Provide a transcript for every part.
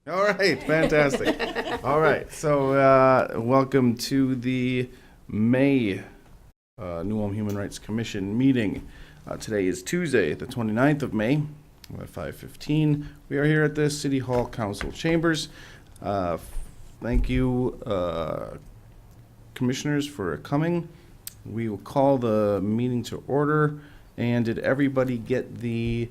All right, fantastic. All right, so welcome to the May New Ulm Human Rights Commission meeting. Today is Tuesday, the 29th of May, at 5:15. We are here at the City Hall Council Chambers. Thank you, commissioners, for coming. We will call the meeting to order. And did everybody get the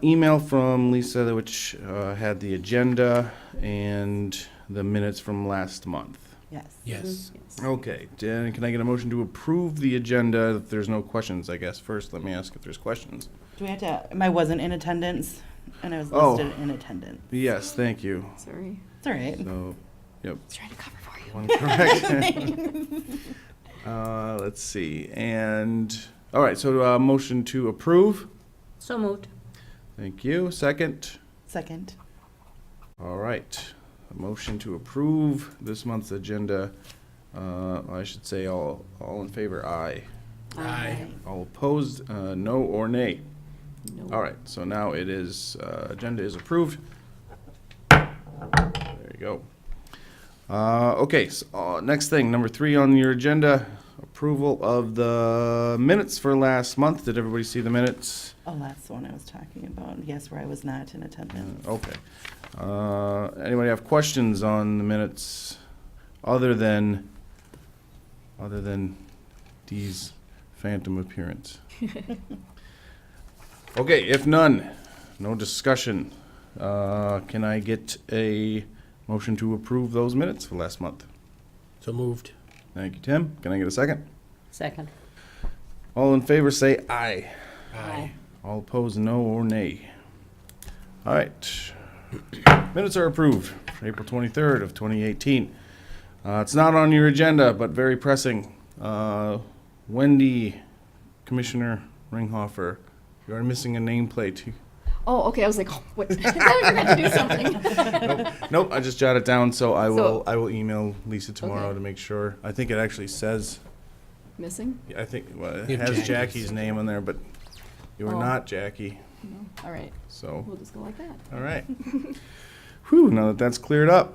email from Lisa, which had the agenda and the minutes from last month? Yes. Yes. Okay, Dan, can I get a motion to approve the agenda if there's no questions, I guess? First, let me ask if there's questions. Do we have to, I wasn't in attendance, and I was Oh. listed in attendance. Yes, thank you. Sorry. It's all right. So, yep, I was trying to cover for you. one correction. Let's see, and, all right, so motion to approve. So moved. Thank you. Second. Second. All right. A motion to approve this month's agenda. I should say all in favor, aye. Aye. All opposed, no or nay. No. All right, so now it is, agenda is approved. There you go. Okay, so, next thing, number 3 on your agenda, approval of the minutes for last month. Did everybody see the minutes? Oh, that's the one I was talking about. Yes, where I was not in attendance. Okay. Anybody have questions on the minutes other than Dee's phantom appearance? Okay, if none, no discussion. Can I get a motion to approve those minutes for last month? So moved. Thank you, Tim. Can I get a second? Second. All in favor, say aye. Aye. All opposed, no or nay. All right. Minutes are approved for April 23rd of 2018. It's not on your agenda, but very pressing. Wendy, Commissioner Ringhofer, you are missing a nameplate. Oh, okay. I was like, oh, what? I thought we forgot to do something. Nope, I just jotted down, so I will So- I will email Lisa tomorrow Okay. to make sure. I think it actually says, Missing? I think, well, it You have has Jackie's. Jackie's name on there, but you are Oh. not Jackie, No. All right. so. We'll just go like that. All right. Whew, now that that's cleared up.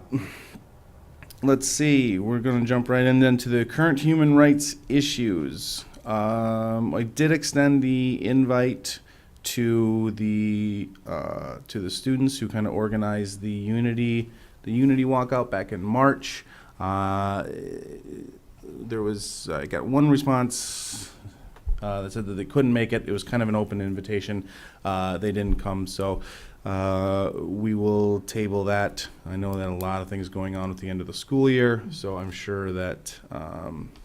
Let's see, we're going to jump right in then to the current human rights issues. I did extend the invite to the students who kind of organized the Unity walkout back in March. There was, I got one response that said that they couldn't make it. It was kind of an open invitation. They didn't come, so we will table that. I know that a lot of things going on at the end of the school year, so I'm sure that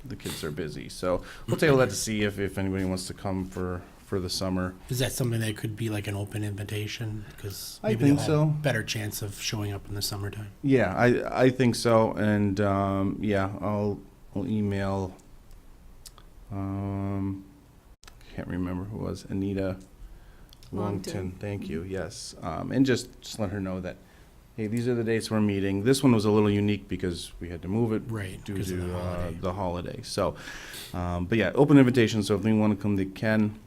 the kids are busy. So we'll table that to see if anybody wants to come for the summer. Is that something that could be like an open invitation? Because I maybe think they'll so. have better chance of showing up in the summertime. Yeah, I think so, and yeah, I'll email. Can't remember who it was. Anita Longton. Thank you. Yes, and just let her know that, hey, these are the dates we're meeting. This one was a little unique because we had to move it Right, due 'cause to of the holiday. the holiday. So, but yeah, open invitation. So if they want to come, they can.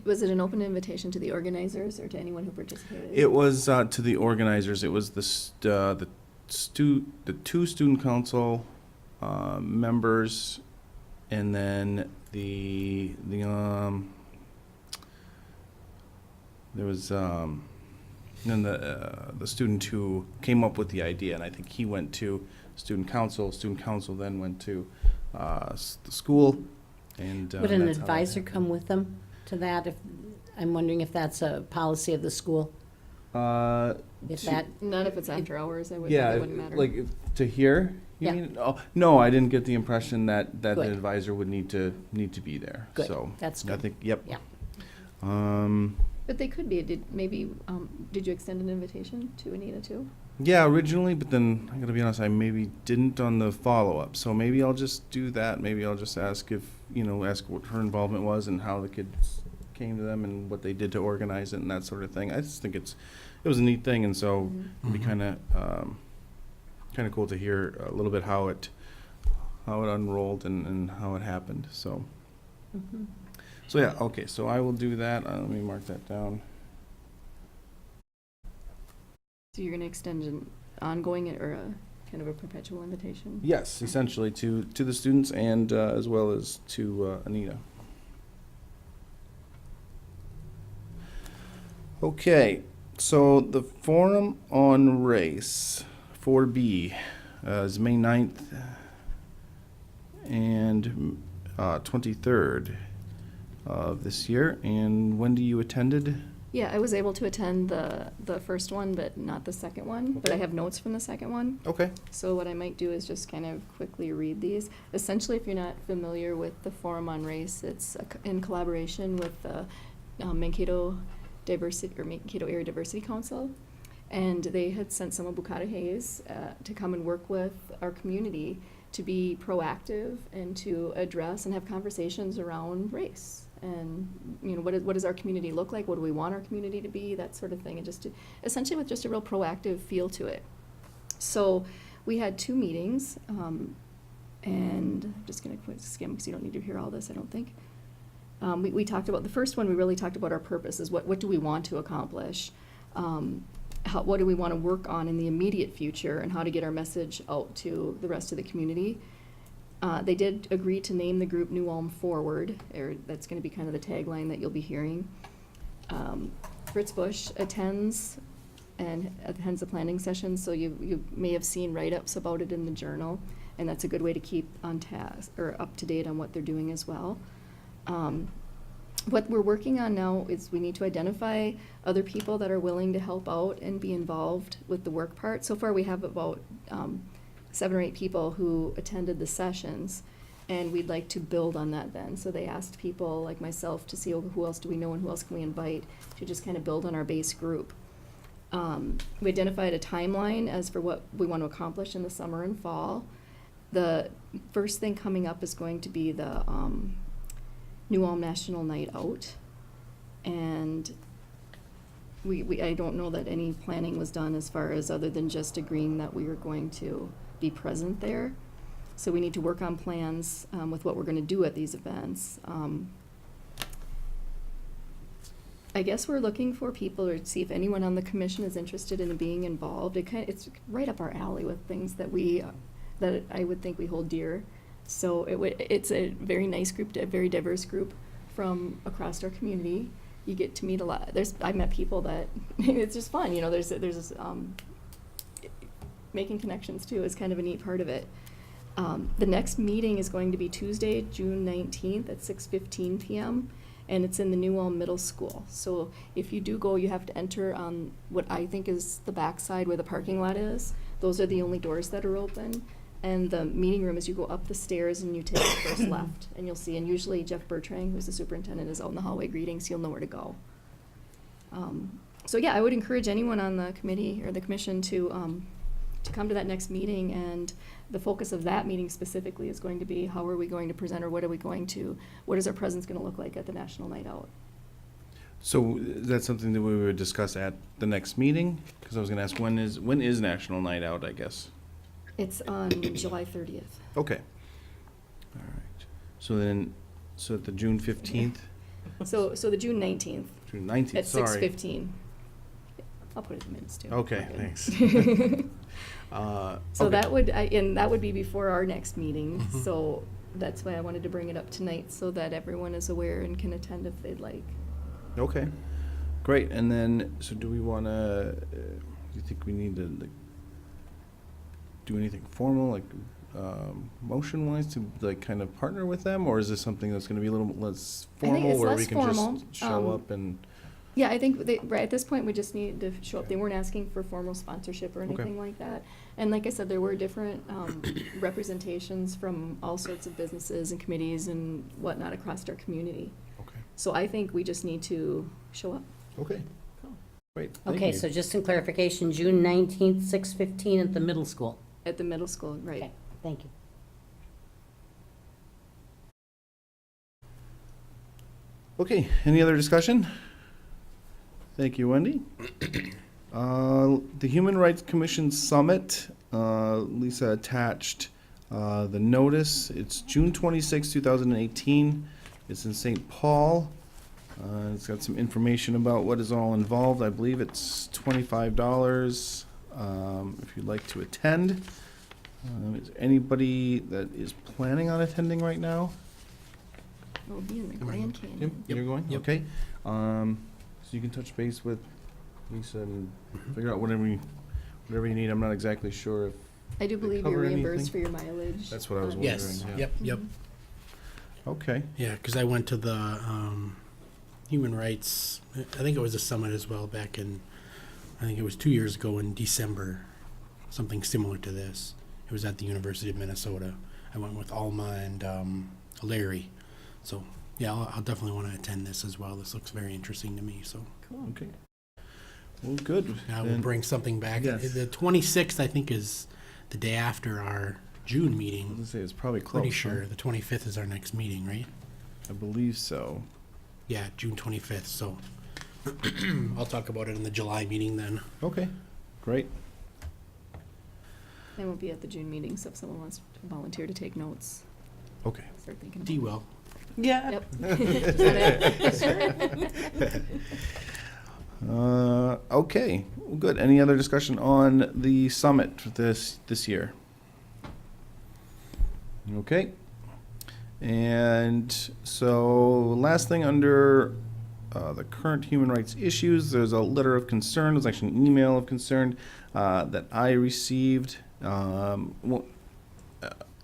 Was it an open invitation to the organizers or to anyone who participated? It was to the organizers. It was the two student council members, and then there was then the student who came up with the idea, and I think he went to student council. Student council then went to the school, and Would an that's how that advisor happened. come with them to that? If, I'm wondering if that's a policy of the school, if To- that, Not if it's after hours. It Yeah, wouldn't matter. like to hear. You Yeah. mean? Oh, no, I didn't get the impression that the Good. advisor would need to be there. Good. So That's I good. think, yep. Yeah. But they could be. Did you extend an invitation to Anita too? Yeah, originally, but then I gotta be honest, I maybe didn't on the follow up. So maybe I'll just do that. Maybe I'll just ask ask what her involvement was and how the kids came to them and what they did to organize it and that sort of thing. I just think it was a neat thing, and so it'd be Mhm. kind of cool to hear a little bit how it unrolled and how it happened. So. Mm-hmm. So yeah, okay, so I will do that. Let me mark that down. So you're gonna extend an ongoing or a kind of a perpetual invitation? Yes, essentially to the students and as well as to Anita. Okay, so the Forum on Race, 4B, is May 9th and 23rd of this year. And Wendy, you attended? Yeah, I was able to attend the first one, but not the second one, but I Okay. have notes from the second one. Okay. So what I might do is just kind of quickly read these. Essentially, if you're not familiar with the Forum on Race, it's in collaboration with the Mankato Mankato Area Diversity Council. And they had sent someone, Bukata Hayes, to come and work with our community to be proactive and to address and have conversations around race. And, you know, what does our community look like? What do we want our community to be? That sort of thing. And just to, essentially with just a real proactive feel to it. So we had 2 meetings, and I'm just going to quick skim because you don't need to hear all this, I don't think. We talked about, the first one, we really talked about our purposes. What do we want to accomplish? What do we want to work on in the immediate future, and how to get our message out to the rest of the community? They did agree to name the group New Ulm Forward, or that's going to be kind of the tagline that you'll be hearing. Fritz Bush attends the planning session, so you may have seen write-ups about it in the journal, and that's a good way to keep on task or up to date on what they're doing as well. What we're working on now is we need to identify other people that are willing to help out and be involved with the work part. So far, we have about 7 or 8 people who attended the sessions, and we'd like to build on that then. So they asked people like myself to see who else do we know and who else can we invite to just kind of build on our base group. We identified a timeline as for what we want to accomplish in the summer and fall. The first thing coming up is going to be the New Ulm National Night Out, and I don't know that any planning was done as far as other than just agreeing that we are going to be present there. So we need to work on plans with what we're going to do at these events. I guess we're looking for people or see if anyone on the commission is interested in being involved. It's right up our alley with things that that I would think we hold dear. So it's a very nice group, a very diverse group from across our community. You get to meet a lot. I met people that it's just fun. You know, there's making connections too is kind of a neat part of it. The next meeting is going to be Tuesday, June 19th at 6:15 p.m. and it's in the New Ulm Middle School. So if you do go, you have to enter on what I think is the backside where the parking lot is. Those are the only doors that are open. And the meeting room is you go up the stairs and you take the first left, and you'll see. And usually Jeff Bertrand, who's the superintendent, is out in the hallway greeting, so you'll know where to go. So yeah, I would encourage anyone on the committee or the commission to come to that next meeting. And the focus of that meeting specifically is going to be how are we going to present, or what is our presence going to look like at the National Night Out? So that's something that we would discuss at the next meeting? Because I was going to ask, when is National Night Out, I guess? It's on July 30th. Okay. All right. So at the June 15th? So the June 19th June 19th, at sorry. 6:15. I'll put it in the minutes too. Okay, Okay. thanks. So okay. that would be before our next meeting. So that's why I wanted to bring it up tonight, so that everyone is aware and can attend if they'd like. Okay, great. And then, so do we want to, do you think we need to like, do anything formal, like motion-wise, to like kind of partner with them? Or is this something that's going to be a little less I think formal, it's where less we can formal. just show up and? Yeah, I think right at this point, we just need to show up. They weren't asking for formal sponsorship or Okay. anything like that. And like I said, there were different representations from all sorts of businesses and committees and whatnot across our community. Okay. So I think we just need to show up. Okay. Cool. Great. Thank Okay, you. so just in clarification, June 19th, 6:15 at the middle school. At the middle school, right. Okay, thank you. Okay, any other discussion? Thank you, Wendy. The Human Rights Commission Summit, Lisa attached the notice. It's June 26, 2018. It's in St. Paul. It's got some information about what is all involved. I believe it's $25 if you'd like to attend. Is there anybody that is planning on attending right now? We'll be in the Am I Grand going? Canyon. You're going? Yep. Okay. So you can touch base with Lisa and figure out whatever you need. I'm not exactly sure if, I do They believe cover you're reimbursed anything? for your mileage. That's what I was on- wondering. Yes, yeah. yep. Okay. Yeah, because I went to the human rights, I think it was a summit as well back in, I think it was 2 years ago in December, something similar to this. It was at the University of Minnesota. I went with Alma and Larry. So, yeah, I'll definitely want to attend this as well. This looks very interesting to me, so. Okay. Well, good. I will Then- bring something back. Yes. The 26th, I think, is the day after our June I was meeting. gonna say, it's probably close. Pretty huh? sure. The 25th is our next meeting, right? I believe so. Yeah, June 25th, so I'll talk about it in the July meeting then. Okay, great. I won't be at the June meeting, so if someone wants to volunteer to take notes, Okay. start thinking about D it. will. Yeah. Yep. Okay, well, good. Any other discussion on the summit this year? Okay. And so, last thing under the current human rights issues, there's a letter of concern. There's actually an email of concern that I received.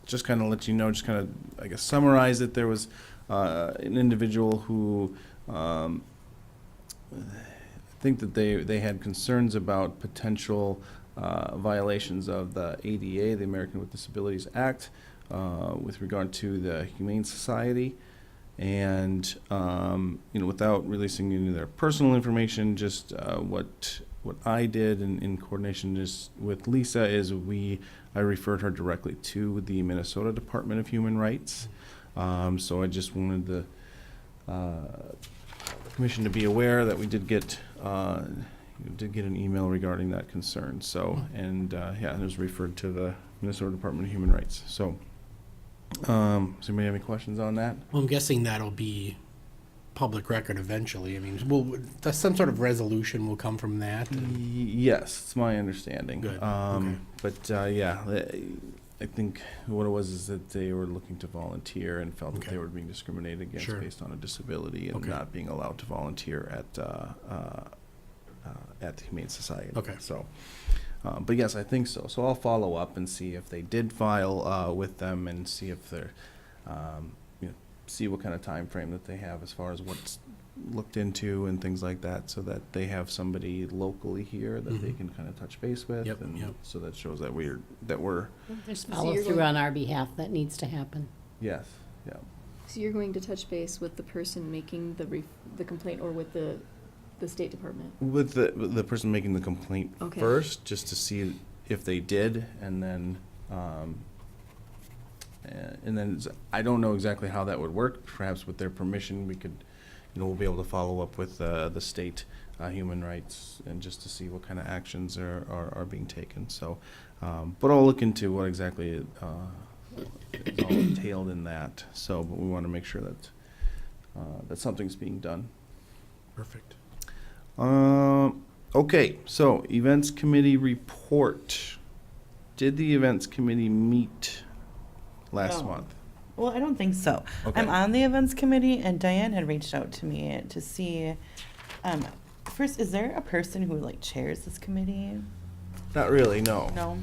Just kind of let you know, just kind of, I guess, summarize it. There was an individual who I think that they had concerns about potential violations of the ADA, the American with Disabilities Act, with regard to the Humane Society. And, without releasing any of their personal information, just what I did in coordination just with Lisa is I referred her directly to the Minnesota Department of Human Rights. So I just wanted the commission to be aware that we did get an email regarding that concern. So, and it was referred to the Minnesota Department of Human Rights. So, does anybody have any questions on that? Well, I'm guessing that'll be public record eventually. I mean, some sort of resolution will come from that. Yes, it's my understanding. Good, okay. But I think what it was is that they were looking to volunteer and felt that Okay. they were being discriminated against Sure. based on a disability and Okay. not being allowed to volunteer at the Humane Society. Okay. So, but yes, I think so. So I'll follow up and see if they did file with them and see if they're, see what kind of time frame that they have as far as what's looked into and things like that, so that they have somebody locally here that they Mhm. can kind of touch base with. Yep, And yep. so that shows that we're, There's So follow you're through going- on our behalf that needs to happen. yes, yeah. So you're going to touch base with the person making the complaint, or with the State Department? With the person making the complaint Okay. first, just to see if they did, and then, I don't know exactly how that would work. Perhaps with their permission, we could, we'll be able to follow up with the state human rights and just to see what kind of actions are being taken. So, but I'll look into what exactly is all entailed in that. So, but we want to make sure that something's being done. Perfect. Okay, so events committee report. Did the events committee meet last No. month? Well, I don't think so. Okay. I'm on the events committee, and Diane had reached out to me to see, first, is there a person who like chairs this committee? Not really, no. No?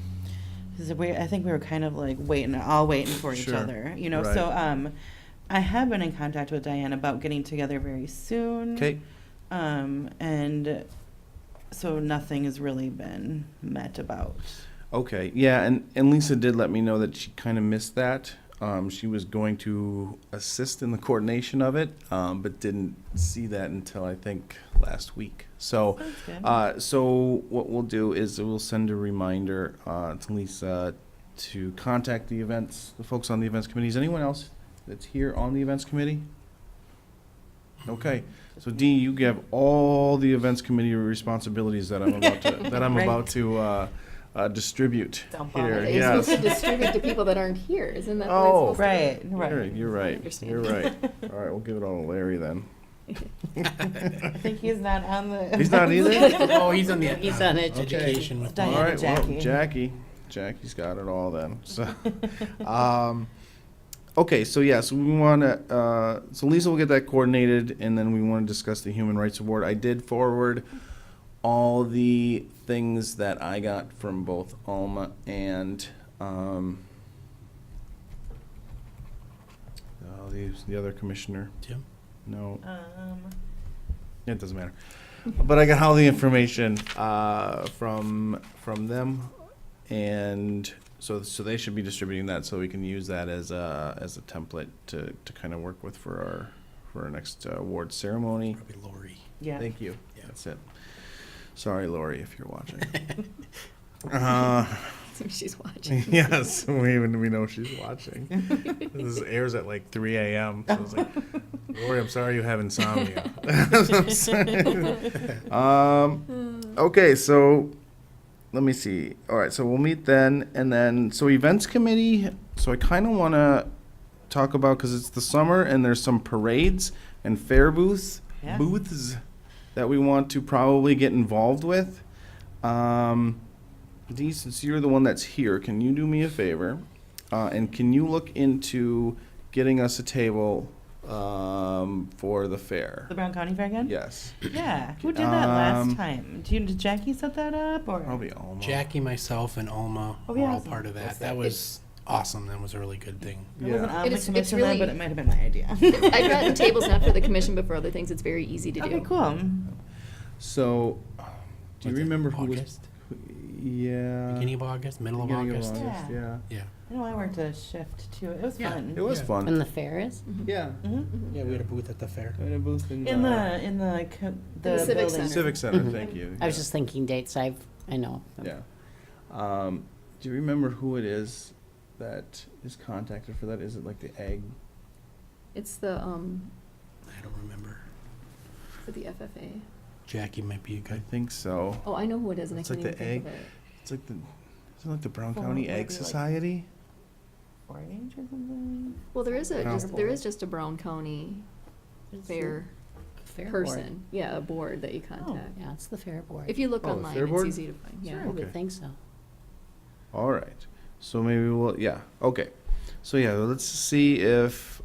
'Cause I think we were kind of like all waiting for each Sure. other, Right. So, I have been in contact with Diane about getting together very soon. Okay, And so nothing has really been met about. okay, yeah, and Lisa did let me know that she kind of missed that. She was going to assist in the coordination of it, but didn't see that until I think last week. So, That's good. so what we'll do is we'll send a reminder to Lisa to contact the folks on the events committee. Is anyone else that's here on the events committee? Okay, so Dee, you have all the events committee responsibilities that I'm about to distribute Dump on here. it. You're Yes. supposed to distribute to people that aren't here, isn't that the way Oh. it's supposed to Right, right. You're right. Understand. You're right. All right, we'll give it all to Larry then. I think he's not on the. He's not either? Oh, he's on the. He's on education. Education with. Diana All right, well, Jackie. Jackie's got it all then. So, okay, so yeah, so we want to. So Lisa will get that coordinated, and then we want to discuss the Human Rights Award. I did forward all the things that I got from both Alma and the other commissioner. Tim? No, it doesn't matter. But I got all the information from them, and so they should be distributing that, so we can use that as a template to kind of work with for our next award ceremony. Probably Lori. Yeah. Thank you. Yeah. That's it. Sorry, Lori, if you're watching. She's watching. Yes, we know she's watching. This airs at like 3 a.m. So it's like, Lori, I'm sorry you have insomnia. Okay, so let me see. All right, so we'll meet then, and then so events committee. So I kind of want to talk about, because it's the summer and there's some parades and fair booths Yeah. that we want to probably get involved with. Dee, since you're the one that's here, can you do me a favor? And can you look into getting us a table for the fair? The Brown County Fair again? Yes. Yeah. Who did that last Um, time? Did Jackie set that up or? Probably Alma. Jackie, myself, and Alma Oh, were yeah, all awesome. part of that. That was awesome. That was a really good thing. I wasn't Yeah. on It the is- it's commission then, really- but it might have been my idea. I've gotten tables not for the commission, but for other things. It's very easy to do. Okay, cool. So, do you Was it remember who was? August? Yeah. Beginning of August, middle of Beginning August. Yeah. Yeah. Yeah. I know I worked a shift too. It was Yeah. fun. It was Yeah. fun. When the fair is? Yeah. Mhm. Yeah, we had a booth at the fair. We had a booth In the the Civic building. Center. Civic Center. Mhm. Thank you. I was Yeah. just thinking dates, I know. Yeah. Do you remember who it is that is contacted for that? Is it like the egg? It's the I don't remember. for the FFA. Jackie might be a I good. think so. Oh, I know who it is, and It's I can't like even the think of egg. it. It's like isn't it like the Brown Well, County would it Egg be like- Society? 4-H or something. Well, there is No. just a Brown County fair Fair board. person. Yeah, a board that you contact. Yeah, it's the fair board. If you look Oh, the online, fair it's board? easy to find. Yeah. I Okay. would think so. All right. So maybe we'll, yeah, okay. So yeah, let's see if,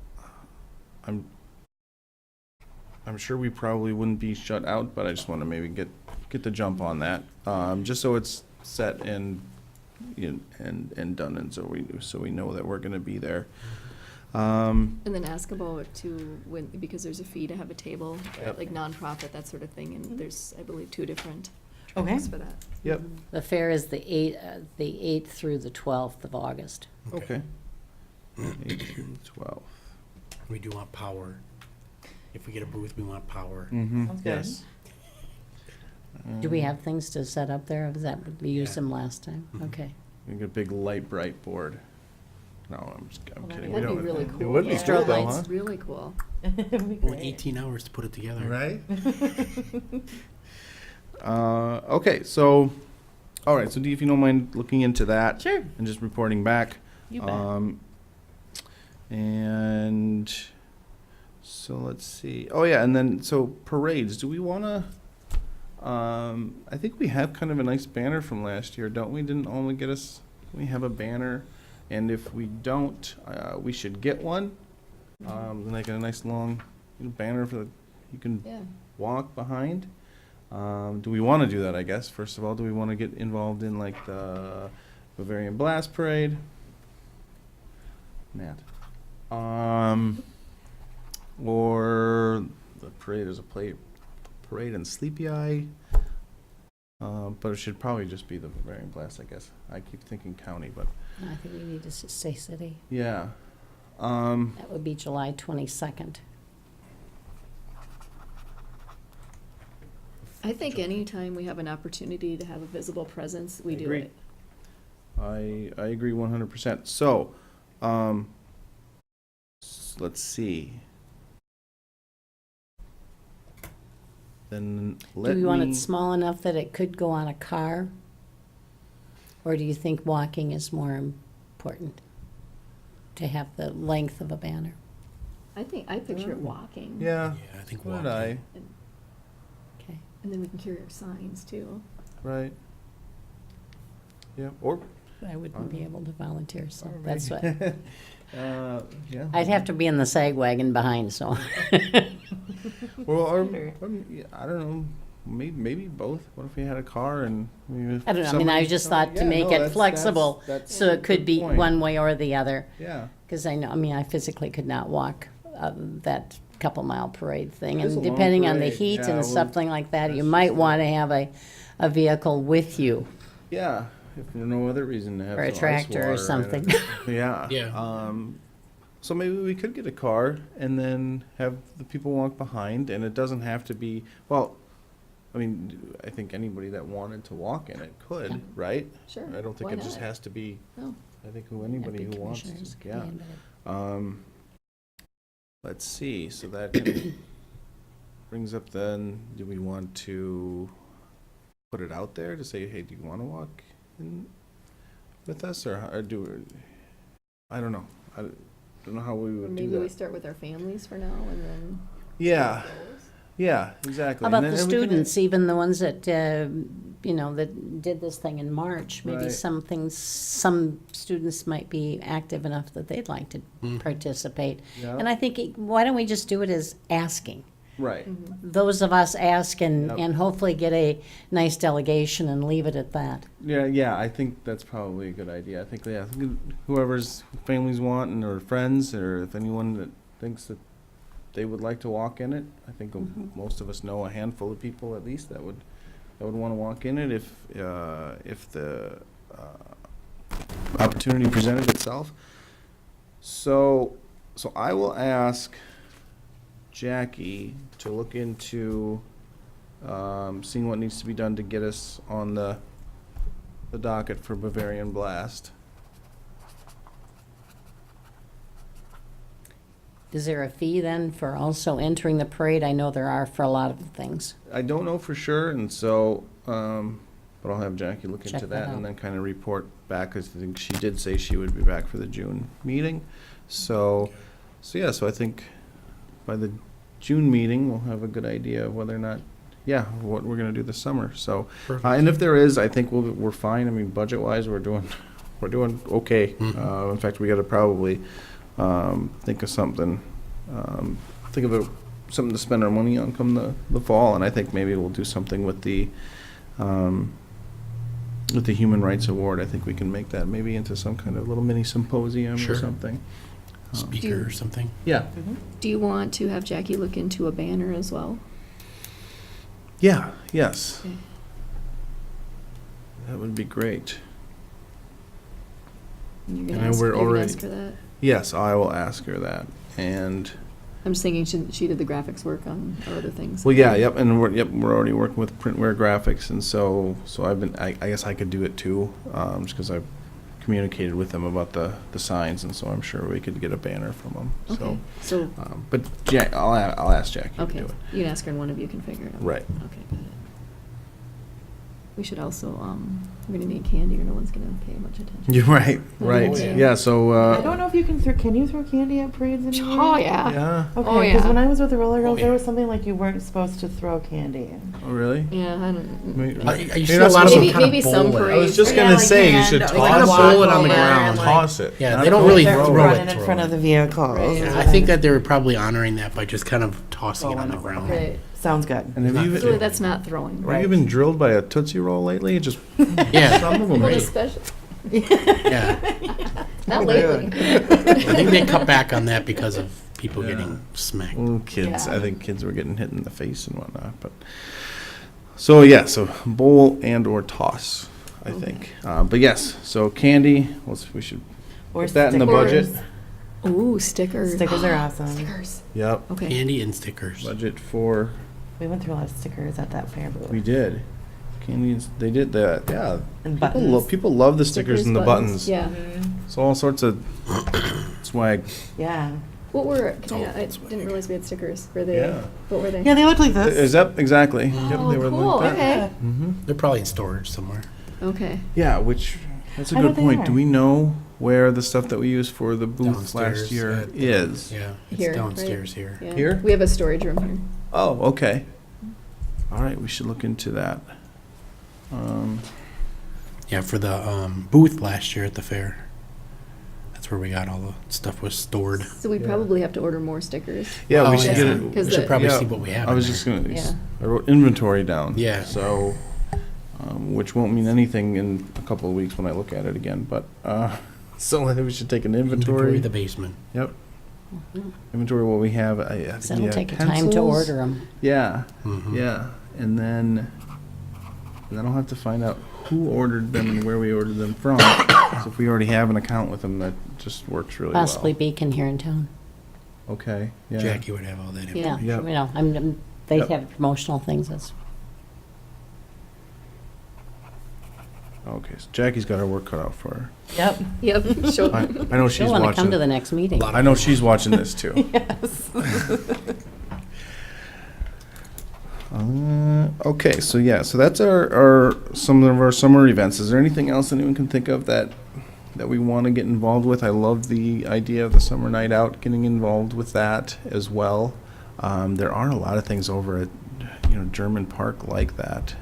I'm sure we probably wouldn't be shut out, but I just want to maybe get the jump on that. Just so it's set and, and done, and so we know that we're going to be there. And then ask about when, because there's a fee to have a table, Yep. like nonprofit, that sort of thing, and there's, I believe, 2 different Okay. tracks for that. Yep, The fair is the 8th through the 12th of August. okay. 8 through 12. We do want power. If we get a booth, we want power. Mm-hmm, Sounds good. yes. Do we have things to set up there? Was that, we used Yeah. them last time? Mhm. Okay. We get a big light bright board. No, I'm Well, kidding. that'd We be don't- really It cool. would be Yeah. cool Strobe though, lights. huh? It's really cool. It'd be Only great. 18 hours to put it together. Right? Okay, so, all right, so Dee, if you don't mind looking into that Sure. and just reporting back. You bet. And so let's see. Oh yeah, and then so parades. Do we want to? I think we have kind of a nice banner from last year, don't we? Didn't only get us. We have a banner, and if we don't, we should get one. Like a nice long banner for you can Yeah. walk behind. Do we want to do that, I guess? First of all, do we want to get involved in like the Bavarian Blast Parade? Matt. Or the parade, there's a parade in Sleepy Eye. But it should probably just be the Bavarian Blast, I guess. I keep thinking county, but I think we need to say city. yeah. That would be July 22nd. I think anytime we have an opportunity to have a visible presence, we I do agree. it. I agree 100%. So, let's see. Then let Do we want me- it small enough that it could go on a car? Or do you think walking is more important to have the length of a banner? I picture it walking. Yeah, Yeah, I think so did walking. I, Okay. And then we can carry our signs too. right. Yeah, or. I wouldn't be able to volunteer, so or that's what, maybe- Yeah. I'd have to be in the sag wagon behind, so. Well, or, Sure. yeah, I don't know, maybe both. What if we had a car and? Maybe I don't know, I mean, I just thought to make it flexible, so it could be one way or the other. Yeah. Because I know, I mean, I physically could not walk that couple mile parade thing. It is And a long depending on the parade. heat Yeah, and well, something like that, you that's might just want to have a vehicle with you. Yeah, if for no other reason to have Or a some ice tractor or water, something. Yeah. Yeah. So maybe we could get a car and then have the people walk behind, and it doesn't have to be, well, I mean, I think anybody that wanted to walk in it could, Yeah. right? Sure. I don't think why it just not? has to be, No. I think anybody That'd be who wants commissioners to, yeah. command it. Let's see, so that kind of brings up then, do we want to put it out there to say, hey, do you want to walk in with us, or do, I don't know. I don't know how we Or would do maybe we that. start with our families for now and then. Yeah, yeah, exactly. How about And the then we can- students, even the ones that, you know, that did this thing in March? Maybe Right. some students might be active enough that they'd like to participate. Yeah. And I think, why don't we just do it as asking? Right, Those of us ask and, Yep. and hopefully get a nice delegation and leave it at that. yeah, I think that's probably a good idea. I think, yeah, whoever's families want and or friends, or if anyone that thinks that they would like to walk in it, I think most of us know a handful of people at least that would want to walk in it if the opportunity presented itself. So I will ask Jackie to look into seeing what needs to be done to get us on the docket for Bavarian Blast. Is there a fee then for also entering the parade? I know there are for a lot of things. I don't know for sure, and so, but I'll have Jackie look Check into that that and out. then kind of report back, because I think she did say she would be back for the June meeting. So I think by the June meeting, we'll have a good idea of whether or not, what we're gonna do this summer, so. Perfect. And if there is, I think we're fine. I mean, budget-wise, we're doing okay. In fact, we gotta probably think of something, something to spend our money on come the fall, and I think maybe we'll do something with the Human Rights Award. I think we can make that maybe into some kind of little mini symposium or Sure. something. Speaker or something. Yeah. Do you want to have Jackie look into a banner as well? Yeah, yes. Okay. That would be great. You're And gonna ask, we're you're gonna already- ask her that? Yes, I will ask her that. And, I'm just thinking she did the graphics work on our other things. well, yeah, yep, and we're already working with Printware Graphics, and so I guess I could do it too, just because I've communicated with them about the signs, and so I'm sure we could get a banner from them, Okay, so. so, But I'll ask Jackie to okay, do it. you can ask her and one of you can figure it out. Right. Okay, got it. We should also, we're gonna need candy or no one's gonna pay much attention. You're right, right. Oh, yeah. Yeah, so, I don't know if you can you throw candy at parades anymore? Oh, yeah. yeah, Okay, Oh, because yeah. when I was with the roller girls, Oh, there yeah. was something like you weren't supposed to throw candy. oh, really? Yeah, I don't. Maybe- I used You're to not a lot of supposed them Maybe- kind of maybe bowl some it. parades- I was just Yeah, gonna like say, you hand- should like toss kind of it. bowl it on the Yeah, ground. like- Toss it. Yeah, not they don't throw really it. They're throw running it, in throw front it. of the vehicle. Right. I think that they were probably honoring that by just kind of tossing it on the wonderful. ground. Right. Sounds good. And have you, So that's not throwing. have you been drilled by a Tootsie Roll lately? Just Yeah, some of them. Well, are- especially, yeah. not lately. I think they cut back on that because of people Yeah. getting smacked. Well, kids, Yeah. I think kids were getting hit in the face and whatnot, but. So, yeah, so bowl and or toss, I think. But yes, so candy, we should Or put that in the budget. stickers. Ooh, stickers. Stickers are awesome. Stickers. Yep, Okay. Candy and stickers. budget for, We went through a lot of stickers at that fair booth. we did. Candies, they did that, yeah. And People love the stickers and the buttons. Yeah. So all sorts of swag. Yeah. What were, all- I didn't realize we had stickers. Were they, Yeah. what were they? Yeah, they look like this. Is that, exactly. Yep, Oh, they were cool, like that. okay. Mm-hmm. They're probably in storage somewhere. Okay. Yeah, which, that's a I good bet they point. are. Do we know where the stuff that we used for the booth last Downstairs year at the- is. Yeah, it's Here, right? downstairs here. Yeah. Here? We have a storage room here. Oh, okay. All right, we should look into that. Yeah, for the booth last year at the fair. That's where we got all the stuff was stored. So we Yeah. probably have to order more stickers. Yeah, Oh, we should yeah. get it. Because We should the- probably yeah, see what we have I in was there. just gonna, Yeah. I wrote inventory down. Yeah. So, which won't mean anything in a couple of weeks when I look at it again, but, so I think we should take an inventory. The basement. Yep, inventory what we have. I think So we it'll have take a time to pencils. order them. Yeah, Mhm. yeah, and then I'll have to find out who ordered them and where we ordered them from. So if we already have an account with them, that just works really well. Possibly Beacon here in town. Okay, yeah. Jackie would have all that info. Yeah, you Yep. know, they Yep. have promotional things. That's Okay, so Jackie's got her work cut out for her. Yep. Yep, sure. I know she's She'll want to come to watching. the next meeting. Lot I know she's watching this too. Yes. Okay, so yeah, so that's our some of our summer events. Is there anything else anyone can think of that we want to get involved with? I love the idea of the summer night out, getting involved with that as well. There are a lot of things over at German Park like that.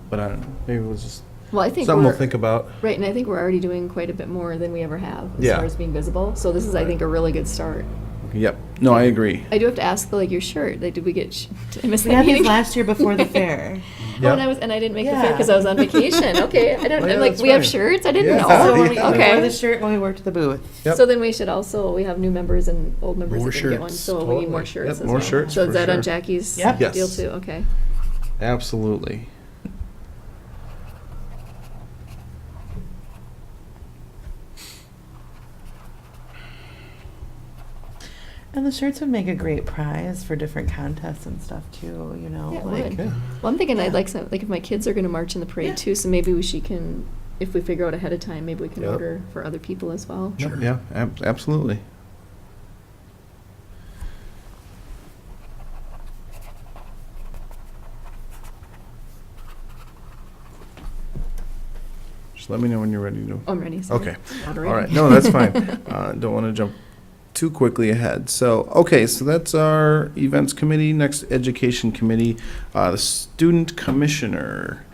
But I don't know, maybe it was just Well, I think something we'll we're, think about. right, and I think we're already doing quite a bit more than we ever have as Yeah. far as being visible. So this is, I think, a really good start. Yep. No, I agree. I do have to ask, like, your shirt. Like, did we get? Did I miss We that had these meeting? last year before the fair. Oh, and I didn't make the fair Yeah. because I was on vacation. Okay, I don't. Oh, yeah, I'm like, that's we have right. shirts. I didn't Yeah. know. So when we Yeah. wore Okay. the shirt when we worked the booth. Yep. So then we should also, we have new members and old members More that didn't get one, shirts, so we need more totally. shirts Yep, as more well. shirts So for is that sure. on Jackie's Yep. Yes. deal too? Okay. Absolutely. And the shirts would make a great prize for different contests and stuff too, Yeah, it like would. Yeah. Well, I'm thinking Yeah. I'd like some, like if my kids are gonna march in the parade Yeah. too, so maybe she can, if we figure out ahead of time, maybe we can Yep. order for other people as well. Sure. Yeah, absolutely. Just let me know when you're ready to. Oh, I'm ready. sorry. Okay. Moderating. All right. No, that's fine. Don't want to jump too quickly ahead. So, okay, so that's our events committee. Next, education committee, the student commissioner.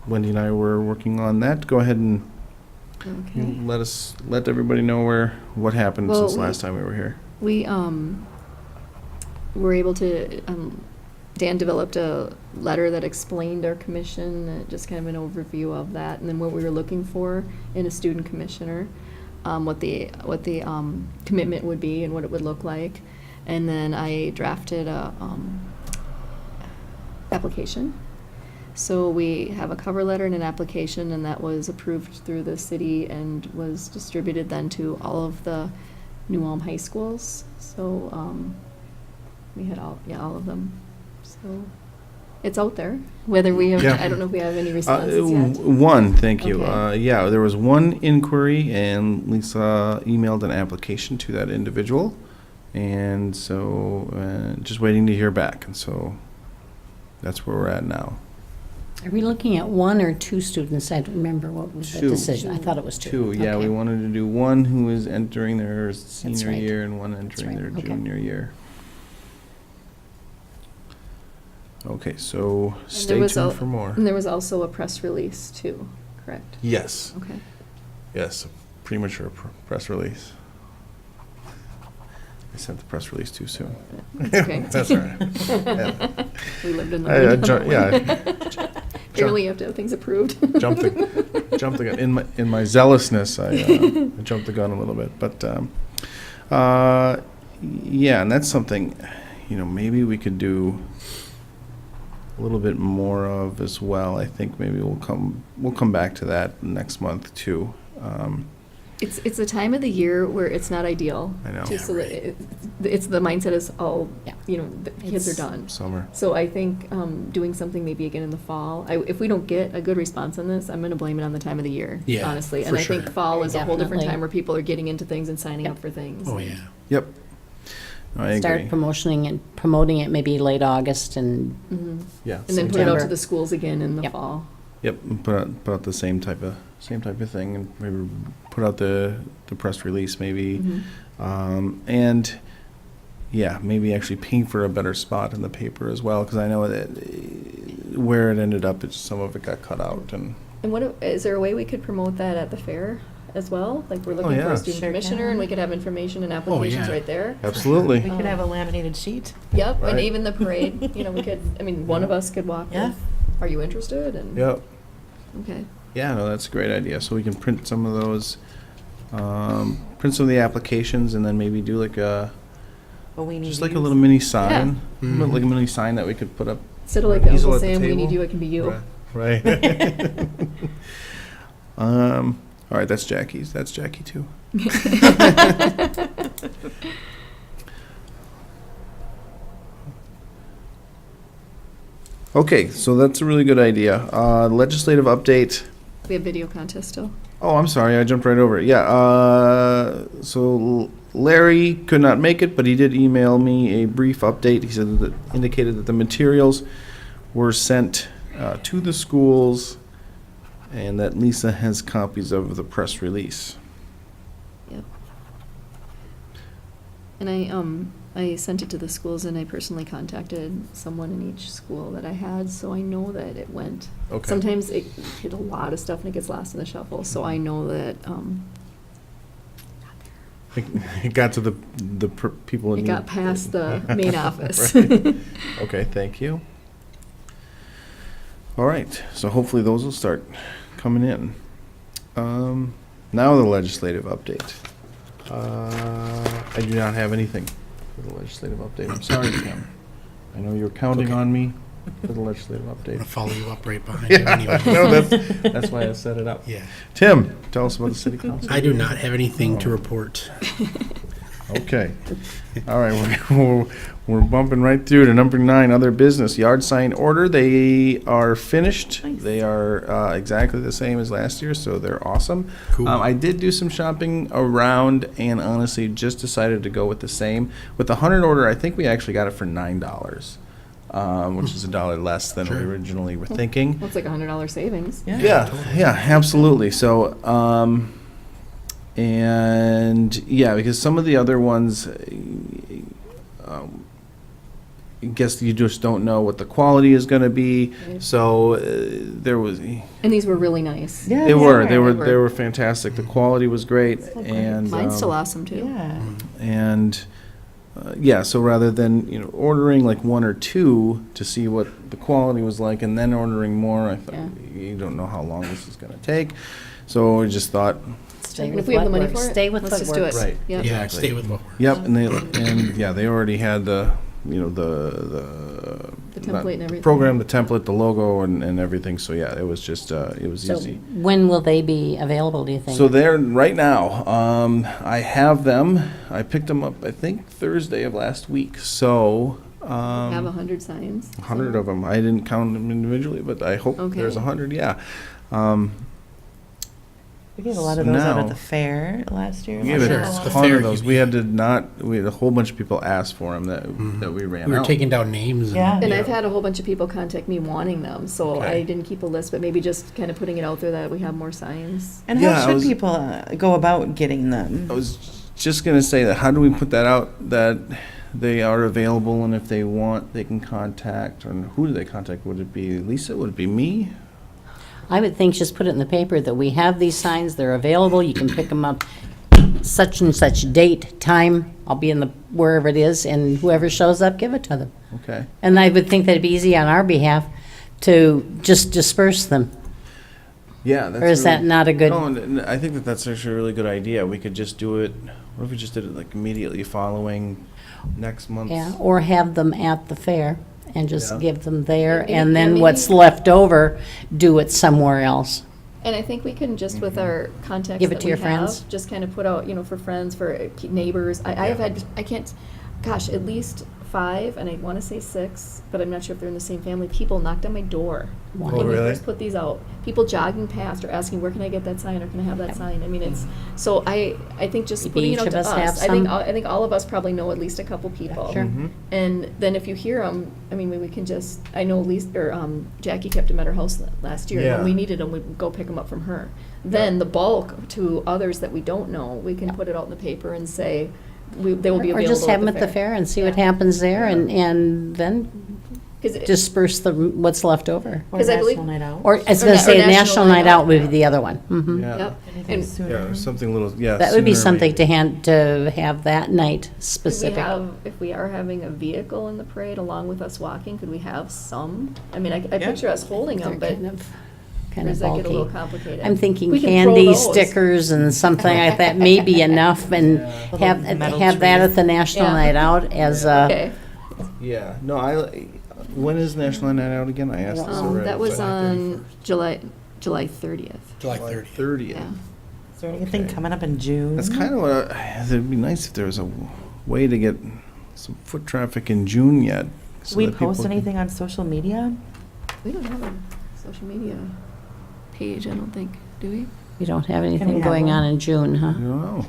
Wendy and I were working on that. Go ahead and Okay. let everybody know what happened Well, since last time we were here. We were able to, Dan developed a letter that explained our commission, just kind of an overview of that, and then what we were looking for in a student commissioner, what the commitment would be and what it would look like. And then I drafted a application. So we have a cover letter and an application, and that was approved through the city and was distributed then to all of the New Ulm high schools. So we had all of them. So it's out there. Whether we have, Yeah. I don't know if we have any responses yet. One, thank you. Okay. Yeah, there was one inquiry, and Lisa emailed an application to that individual, and so just waiting to hear back. And so that's where we're at now. Are we looking at one or two students? I don't remember what was the Two. decision. I thought it was two. Two, yeah, we Okay. wanted to do one who is entering their senior right. year and one entering right, their okay. junior year. Okay, so there stay was tuned a- for more. And there was also a press release too, correct? Yes, Okay. yes, a premature press release. I sent the press release too soon. That's okay. That's all right. Yeah. We lived in I, the. yeah, Apparently you have to have things approved. jumped the gun. In my zealousness, I jumped the gun a little bit. But yeah, and that's something, maybe we could do a little bit more of as well. I think maybe we'll come back to that next month too. It's a time of the year where it's not ideal. I know. Just Yeah, so that right. it's the mindset is all, Yeah. the kids are It's- done. Summer. So I think doing something maybe again in the fall. If we don't get a good response on this, I'm going to blame it on the time of the year, Yeah, honestly. for And I sure. think fall is a whole different Definitely. time where people are getting into things and signing Yep. up for things. Oh, yeah. Yep. I Start agree. promoting it maybe late August and Mhm. Yeah. And then put it out to September. the schools again in the Yep. fall. Yep, and put out the same type of thing, and maybe put out the press release maybe, and yeah, maybe actually paint for a better spot in the paper as well, because I know that where it ended up, some of it got cut out, and And is there a way we could promote that at the fair as well? Like, we're looking for yeah. a student Sure commissioner, can. and we could have information and applications yeah. right there. absolutely. We could have a laminated sheet. Yep, and Right. even the parade, you know, we could, I mean, one of us could walk Yeah. with, are you interested? And, Yep. okay. Yeah, no, that's a great idea. So we can print some of those, print some of the applications, and then maybe do like But we need just to like a use- little mini sign, Mhm. like a mini sign that we could put up. Instead of like An easel Uncle at the Sam, we need table. you, it can be you. Right. All right, that's Jackie's. That's Jackie too. Okay, so that's a really good idea. Legislative update. We have video contest still. Oh, I'm sorry, I jumped right over it. Yeah, so Larry could not make it, but he did email me a brief update. He said that indicated that the materials were sent to the schools, and that Lisa has copies of the press release. Yep. And I sent it to the schools, and I personally contacted someone in each school that I had, so I know that it went. Okay. Sometimes it hit a lot of stuff and it gets lost in the shuffle, so I know that, It got to the people in it need. got past the main office. Right. Okay, thank you. All right, so hopefully those will start coming in. Now the legislative update. I do not have anything for the legislative update. I'm sorry, Tim. I know you're counting Okay. on me for the legislative I'm update. gonna follow you up right behind you Yeah, anyway. no, that's why I set it up. Yeah. Tim, tell us about the city council. I do not have anything Oh. to report. Okay. All right, we're bumping right through to number 9, other business, yard sign order. They are finished. Nice. They are exactly the same as last year, so they're awesome. Cool. I did do some shopping around and honestly just decided to go with the same. With the 100 order, I think we actually got it for $9, which is $1 less than we Sure. originally were thinking. Looks like $100 savings. Yeah, yeah, absolutely. So, and yeah, because some of the other ones, I guess you just don't know what the quality is going to be. Right. So there was, And these were really nice. Yeah, they were They were. fantastic. The quality was great, So great. and Mine's still awesome too. Yeah. and yeah, so rather than ordering like 1 or 2 to see what the quality was like, and then ordering more, I thought Yeah. you don't know how long this is going to take. So I just thought, Stay And with if we have the what money works. for it, Stay with let's what just do works. it. Right. Yep. Yeah, Exactly. stay with what works. yep, and yeah, they already had the the The template and everything. program, the template, the logo, and everything. So yeah, it was just it was So easy. when will they be available, do you think? So they're right now. I have them. I picked them up, I think Thursday of last week. So Have 100 signs. 100 of them. I didn't count them individually, but I hope there's Okay. 100. Yeah. We gave a lot of So those out now- at the fair last year. We gave Sure, a it's the ton fair of those. you We had mean. we had a whole bunch of people ask for them that we ran We were out. taking down names. Yeah. And I've had a whole bunch of people contact me wanting them, so Okay. I didn't keep a list, but maybe just kind of putting it out there that we have more signs. And Yeah, how I should was- people go about getting them? I was just gonna say that. How do we put that out that they are available, and if they want, they can contact? And who do they contact? Would it be Lisa? Would it be me? I would think just put it in the paper that we have these signs, they're available, you can pick them up such and such date, time, I'll be in the, wherever it is, and whoever shows up, give it to them. Okay. And I would think that'd be easy on our behalf to just disperse them. Yeah. That's Or is that not a good? No, and I think that that's actually a really good idea. We could just do it. What if we just did it like immediately following next month's? Yeah, or have them at the fair and just Yeah. give them there, Maybe- and yeah, then maybe- what's left over, do it somewhere else. And I think we can just with our contacts Give it that to we your friends. have, just kind of put out, for friends, for neighbors. I have had, I can't, gosh, at least 5, and I want to say 6, but I'm not sure if they're in the same family, people knocked on my door. Wow. When we really? first put these out, people jogging past or asking, where can I get that sign, or can I have that sign? I mean, it's, so I think just Maybe putting it each out of to us us, have I think, some. I think all of us probably know at least a couple people. Sure. Mhm. And then if you hear them, I mean, we can just, I know Jackie kept them at her house last year. and Yeah. When we needed them, we'd go pick them up from her. Then the bulk to others that we don't know, we can put it out in the paper and say, they will be Or available just have them at the fair and see what Yeah. happens there, Yeah. and then 'Cause it- disperse what's left over. Or 'Cause I believe- National Night Out. Or, I was Or gonna na- say, or National Night Out would be the other one. Mhm. Yeah. Yep. Anything And sooner. Yeah, something a little, yeah. That would be sooner something maybe. to have that night could we specific. have, if we are having a vehicle in the parade along with us walking, could we have some? I mean, I Yeah. picture us holding They're them, but kind does of that get a little bulky. complicated? I'm thinking We can throw candy, those. stickers, and something like that may be enough, and Little have metal that at trees. the National Yeah. Night Out as a, Okay. Yeah, no, when is National Night Out again? I asked this already. That was but- on July 30th. July 30th. 30th. Yeah. Is there anything Okay. coming up in June? That's kind of what, it'd be nice if there was a way to get some foot traffic in June yet. so We that people post can- anything on social media? We don't have a social media page, I don't think, do we? you don't have we anything have going one? on in June, I huh? don't know.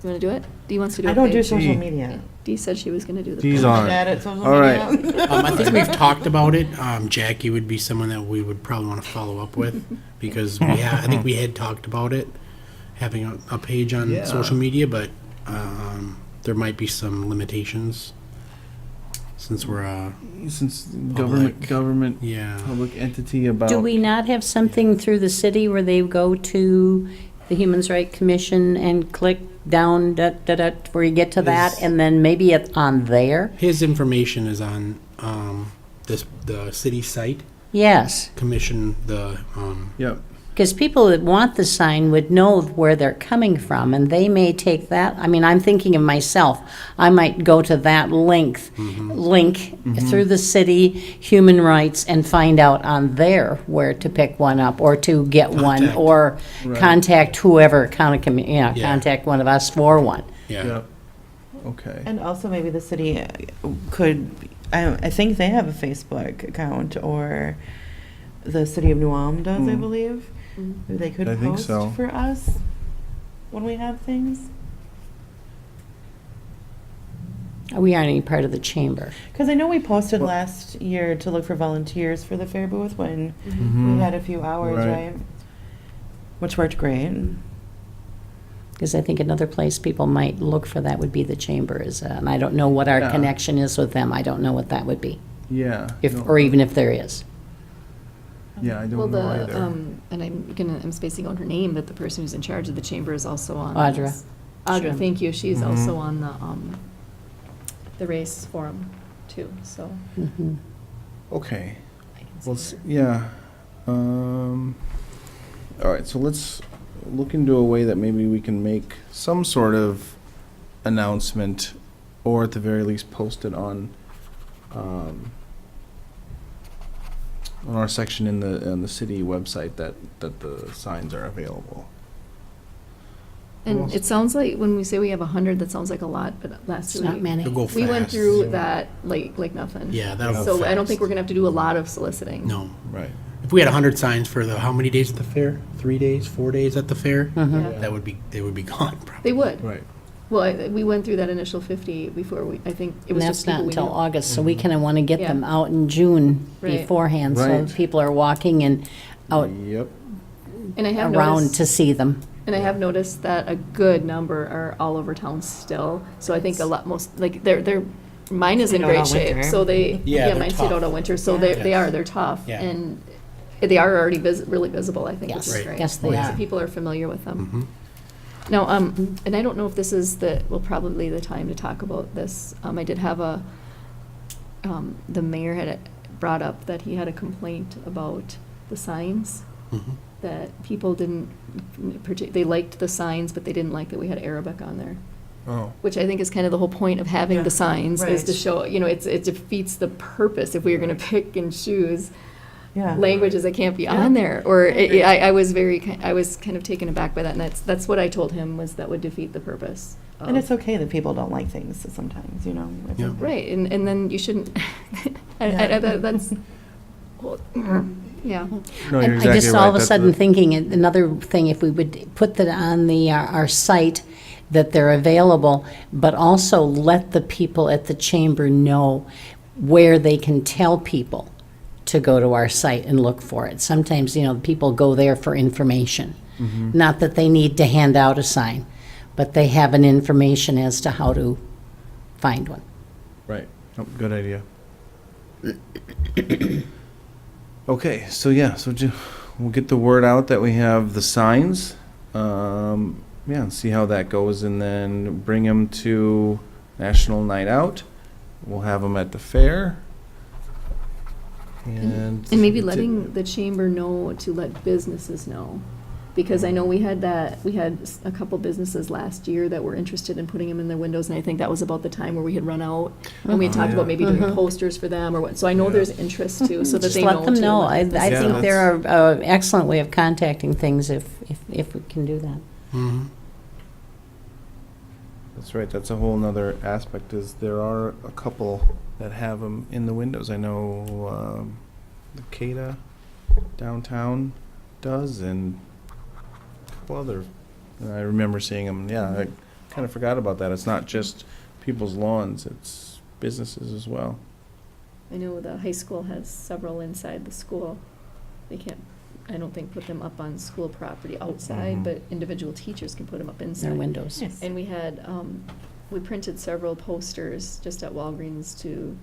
You want to do it? Dee wants to do a I don't do page. social Gee. media. Dee said she was going to do the Dee's page. on. Bad at social All right. media. I think we've talked about it. Jackie would be someone that we would probably want to follow up with, because I think we had talked about it, having a page on Yeah. social media, but there might be some limitations since we're Since Public. government, yeah. public entity about. Do we not have something through the city where they go to the Human Rights Commission and click down, where you get to that, Is- and then maybe it's on there? His information is on the city site. Yes, Commission the Yep. because people that want the sign would know where they're coming from, and they may take that, I mean, I'm thinking of myself, I might go to that link through the city, human rights, and find out on there where to pick one up, or to get one, Contact. or Right. contact whoever, Yeah. contact one of us for one. yeah. Yep. Okay. And also maybe the city could, I think they have a Facebook account, or the city of New Ulm does, I Mm. believe. Mm. Maybe they could I think post so. for us when we have things. We aren't any part of the chamber. Because I know we posted Well- last year to look for volunteers for the fair booth when Mhm. we had a few hours, Right. right? Which worked great. Because I think another place people might look for that would be the chamber, and I don't know what our Yeah. connection is with them, I don't know what that would be, Yeah. if, no, or even if there is. Yeah, I Well, don't know either. and I'm spacing on her name, but the person who's in charge of the chamber is also on. Audra. this. Audra, Sure. thank you. She's Mhm. also on the race forum too, so. Mhm. Okay. I can Well, see her. yeah. All right, so let's look into a way that maybe we can make some sort of announcement, or at the very least post it on our section in the city website that the signs are available. And it sounds like, when we say we have 100, that sounds like a lot, but last It's not week, many. It'll go we went fast. through that like nothing. Yeah, that'll go So I don't fast. think we're gonna have to do a lot of soliciting. No. Right. If we had 100 signs for how many days at the fair? 3 days, 4 days at the fair? Mhm. Yeah. They would be gone probably. They would. Right. Well, we went through that initial 50 before I think it And was that's just not people we until knew. August, so we kind of want to get Yeah. them out in June Right. beforehand, so Right. people are walking and out Yep. And I have around noticed, to see them. and I have noticed that a good number are all over town still. So I think a lot, most, like, mine is in Stayed out great all shape, winter. so they, Yeah, they're mine stayed tough. out all winter, so Yeah. they're tough. Yeah. And they are already really visible, I think, which Yes, is Right. great. yes, they So are. people are familiar with them. Mhm. Now, and I don't know if this is probably the time to talk about this. I did have the mayor had brought up that he had a complaint about the signs, Mhm. that people didn't, they liked the signs, but they didn't like that we had Arabic on there. Oh. Which I think is kind of the whole point of having Yeah, the signs, is to right. show, it defeats the purpose if we were gonna pick and choose. Yeah. languages that can't be on there. Or I was I was kind of taken aback by that, and that's what I told him, was that would defeat the purpose. And it's okay that people don't like things sometimes, you know. It's Yeah. okay. Right, and then you shouldn't, that's, well, yeah. No, you're I exactly just right. all of a That's sudden thinking, another thing, if we would put that on our site, that they're available, but also let the people at the chamber know where they can tell people to go to our site and look for it. Sometimes, people go there for information. Not that they need to hand out a sign, but they have an information as to how to find one. Right. Oh, good idea. Okay, so yeah, we'll get the word out that we have the signs. Yeah, and see how that goes, and then bring them to National Night Out. We'll have them at the fair. And maybe letting the chamber know to let businesses know. Because I know we had a couple businesses last year that were interested in putting them in their windows, and I think that was about the time where we had run out. And we had talked yeah. about maybe doing posters for them or what, so I know Yeah. there's interest too, so that Just they know. let them to know. let I businesses Yeah, think know. they're an excellent way of contacting things if we can do that. Mhm. That's right. That's a whole nother aspect. Is there are a couple that have them in the windows. I know the CADA downtown does, and a couple other. I remember seeing them. Yeah, I kind of forgot about that. It's not just people's lawns; it's businesses as well. I know the high school has several inside the school. They can't, I don't think, put them up on school property outside, Mhm. but individual teachers can put them up Their inside. windows. Yes. And we had, we printed several posters just at Walgreens to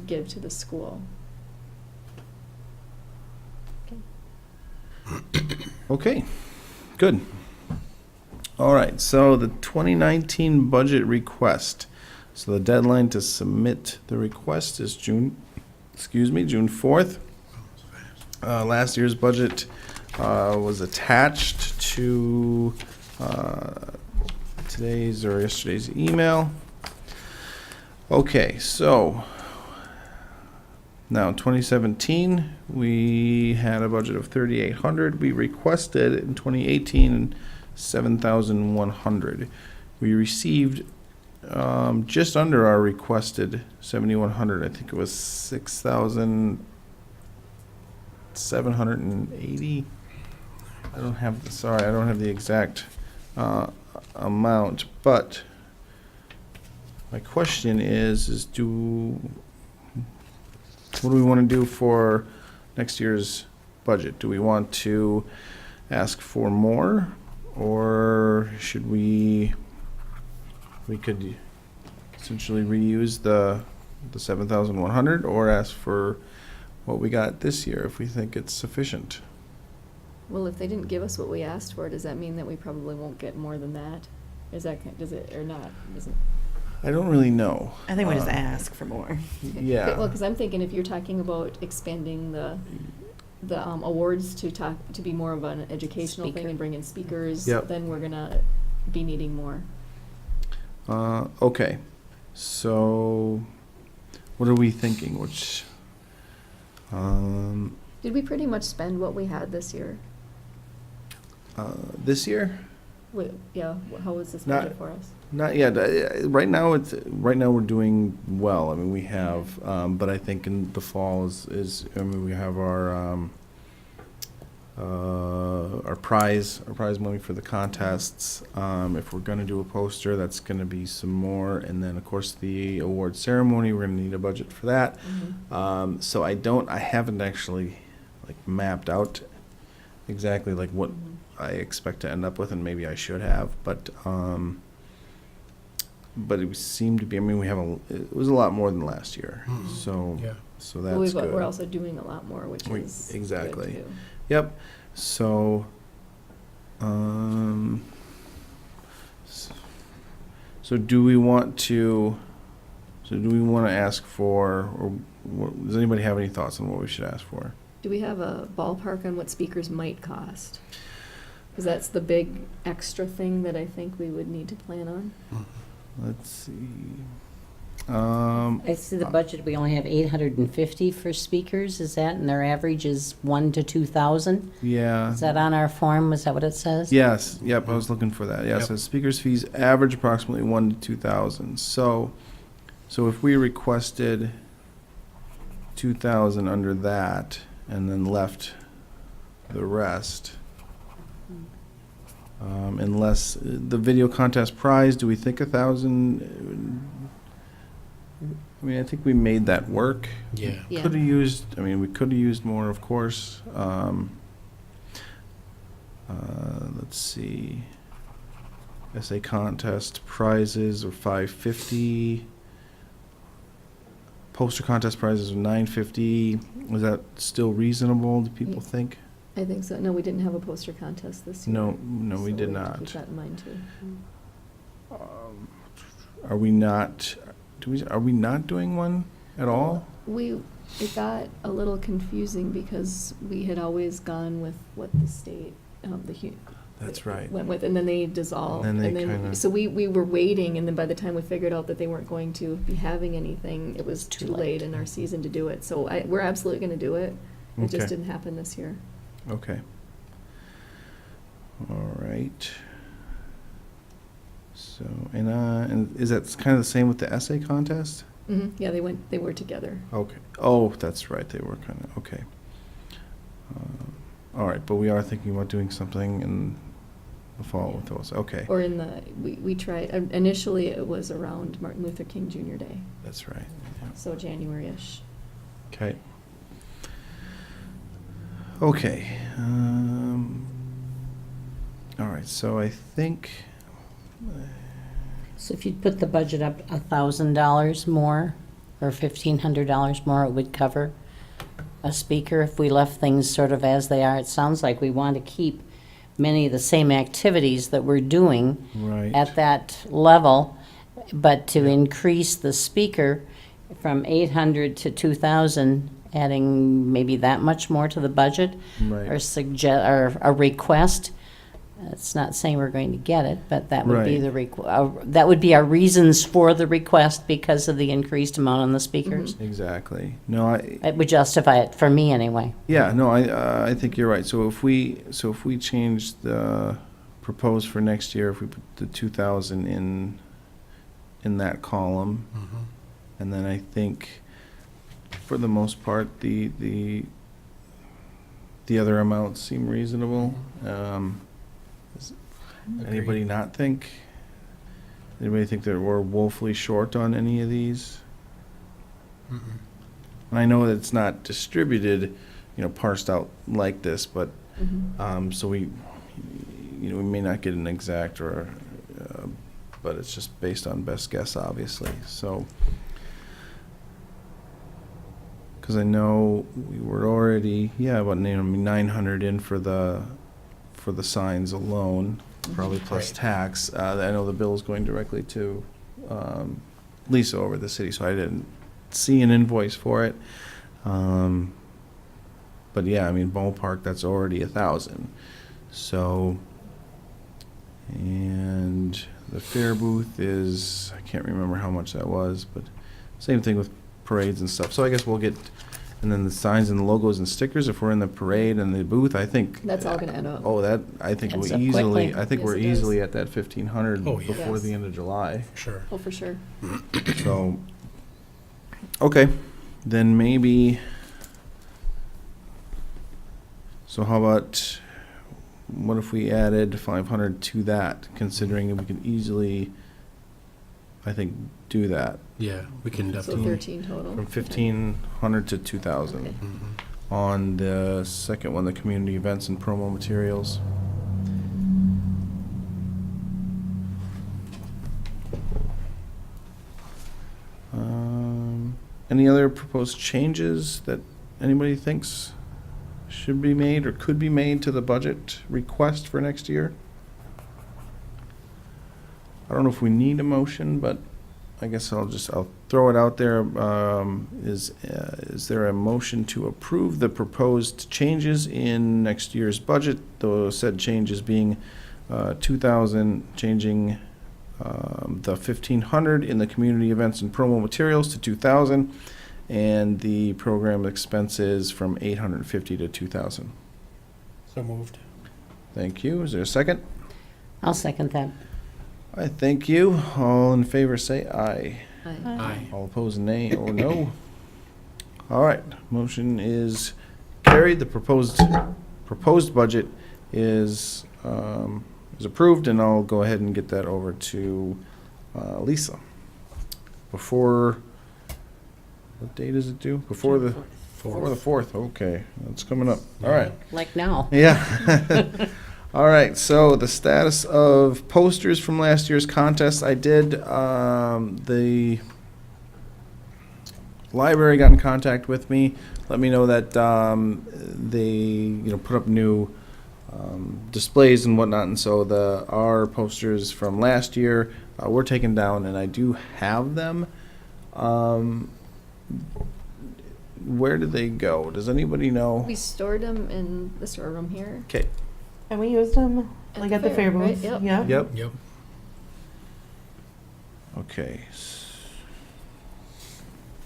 give to the school. Okay, good. All right, so the 2019 budget request. So the deadline to submit the request is June 4th. Last year's budget was attached to today's or yesterday's email. Okay, so now, in 2017, we had a budget of 3,800. We requested in 2018 7,100. We received just under our requested 7,100. I think it was 6,780. I don't have the exact amount, but my question is what do we want to do for next year's budget? Do we want to ask for more, or should we could essentially reuse the 7,100, or ask for what we got this year if we think it's sufficient? Well, if they didn't give us what we asked for, does that mean that we probably won't get more than that? Does it, or not? I don't really know. I think we just ask for more. Yeah. Well, because I'm thinking if you're talking about expanding the awards to be more of an educational thing Speaker. and bring in speakers, Yep. then we're gonna be needing more. Okay, so what are we thinking? Did we pretty much spend what we had this year? This year? Yeah, how was this Not- budget for us? Not yet. Right now we're doing well. I mean, we have, but I think in the fall we have our prize money for the contests. If we're gonna do a poster, that's gonna be some more, and then of course the award ceremony, we're gonna need a budget for that. Mm-hmm. So I haven't actually mapped out exactly what I expect to end up with, and maybe I should have, but it seemed to be, I mean, it was a lot more than last year, Mhm. so Yeah. that's good. We're also doing a lot more, which We- is exactly. good too. Yep, so, do we want to ask for, or does anybody have any thoughts on what we should ask for? Do we have a ballpark on what speakers might cost? Because that's the big extra thing that I think we would need to plan on. Let's see. I see the budget, we only have 850 for speakers, is that, and their average is 1 to 2,000? Yeah. Is that on our form, is that what it says? Yes, yep, I was looking for that. Yeah, Yep. so speakers fees average approximately 1 to 2,000. So if we requested 2,000 under that and then left the rest, unless the video contest prize, do we think 1,000? I mean, I think we made that work. Yeah. Yeah. Could have used, I mean, we could have used more, of course. Let's see. Essay contest prizes are $550. Poster contest prizes are $950. Was that still reasonable, do people Yeah. think? I think so. No, we didn't have a poster contest this year. No, we so did have to not. Keep that in mind too. Are we not, are we not doing one at all? It got a little confusing because we had always gone with what the state, That's right. went with, and then they dissolved. And then they kinda- So we were waiting, and then by the time we figured out that they weren't going to be having anything, it was too late in our season to do it. So we're absolutely gonna do it. It Okay. just didn't happen this year. Okay. All right. So, and is that kind of the same with the essay contest? Yeah, they were together. Okay. Oh, that's right. They were kind of, okay. All right, but we are thinking about doing something in the fall with those. Okay. Or we tried, initially it was around Martin Luther King Jr. Day, That's right. Yeah. so January-ish. Okay. Okay. All right, so I think, So if you'd put the budget up $1,000 more, or $1,500 more, it would cover a speaker if we left things sort of as they are. It sounds like we want to keep many of the same activities that we're doing right. at that level, but to increase the speaker from 800 to 2,000, adding maybe that much more to the budget, or Right. or a request. It's not saying we're going to get it, but that would be Right. that would be our reasons for the request because of the increased amount on the speakers. Exactly. No, It would justify it for me anyway. yeah, no, I think you're right. So if we change the proposed for next year, if we put the 2,000 in that column, Mhm. and then I think for the most part the other amounts seem reasonable. Does anybody not think? Anybody think that we're woefully short on any of these? Mm-mm. And I know that it's not distributed, parsed out like this, but so we may not get an exact but it's just based on best guess, obviously. So, because I know we were already, about 900 in for the signs alone, probably plus Right. tax. I know the bill is going directly to Lisa over the city, so I didn't see an invoice for it. But yeah, I mean, ballpark, that's already 1,000. So, and the fair booth is, I can't remember how much that was, but same thing with parades and stuff. So I guess we'll get, and then the signs and the logos and stickers, if we're in the parade and the booth, I think. That's all gonna add up. Oh, that, I think Adds we're up easily, quickly. I think Yes, we're it does. easily at that 1,500 Oh, yeah. before Yes. the end of July. Sure. Oh, for sure. So, okay, then maybe, so how about, what if we added 500 to that, considering that we could easily, I think, do that, Yeah, we can So definitely. 13 total. from 1,500 to 2,000. Okay. Mhm. On the second one, the community events and promo materials. Any other proposed changes that anybody thinks should be made or could be made to the budget request for next year? I don't know if we need a motion, but I guess I'll throw it out there. Is there a motion to approve the proposed changes in next year's budget? Those said changes being 2,000, changing the 1,500 in the community events and promo materials to 2,000, and the program expenses from 850 to 2,000. So moved. Thank you. Is there a second? I'll second that. I thank you. All in favor say aye. Aye. All opposed, nay or no. All right, motion is carried. The proposed budget is approved, and I'll go ahead and get that over to Lisa. Before, what date is it due? Before the 4th. Okay, that's coming up. All right. Like now. Yeah. All right, so the status of posters from last year's contest. I did, the library got in contact with me, let me know that they, put up new displays and whatnot, and so our posters from last year were taken down, and I do have them. Where did they go? Does anybody know? We stored them in the storeroom here. Okay. And we used them like at the fair right? booth. Yep. Yep. Yep. Okay.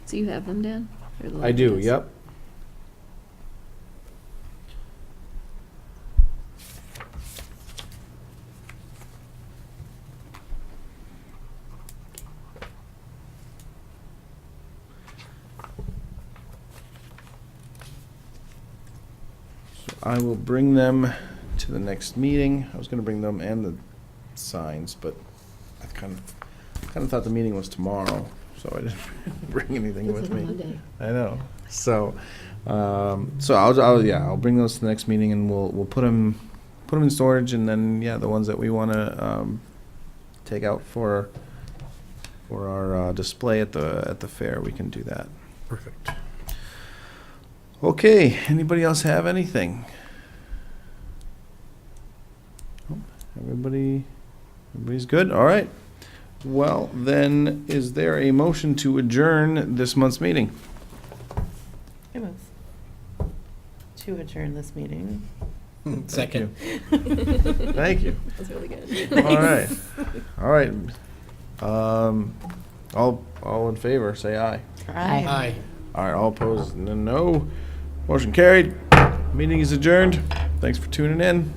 So you have them, Dan? Or the I do, likeness? yep. So I will bring them to the next meeting. I was gonna bring them and the signs, but I kind of thought the meeting was tomorrow, so I didn't bring anything It's with like me. Monday. I know. So, I'll bring those to the next meeting, and we'll put them in storage, and then the ones that we want to take out for our display at the fair, we can do that. Perfect. Okay. Anybody else have anything? Nope. Everybody's good. All right. Well, then, is there a motion to adjourn this month's meeting? I move to adjourn this meeting. Second. Thank you. That's really good. All right. All right. All in favor, say aye. Aye. Aye. All right, all opposed, no. Motion carried. Meeting is adjourned. Thanks for tuning in.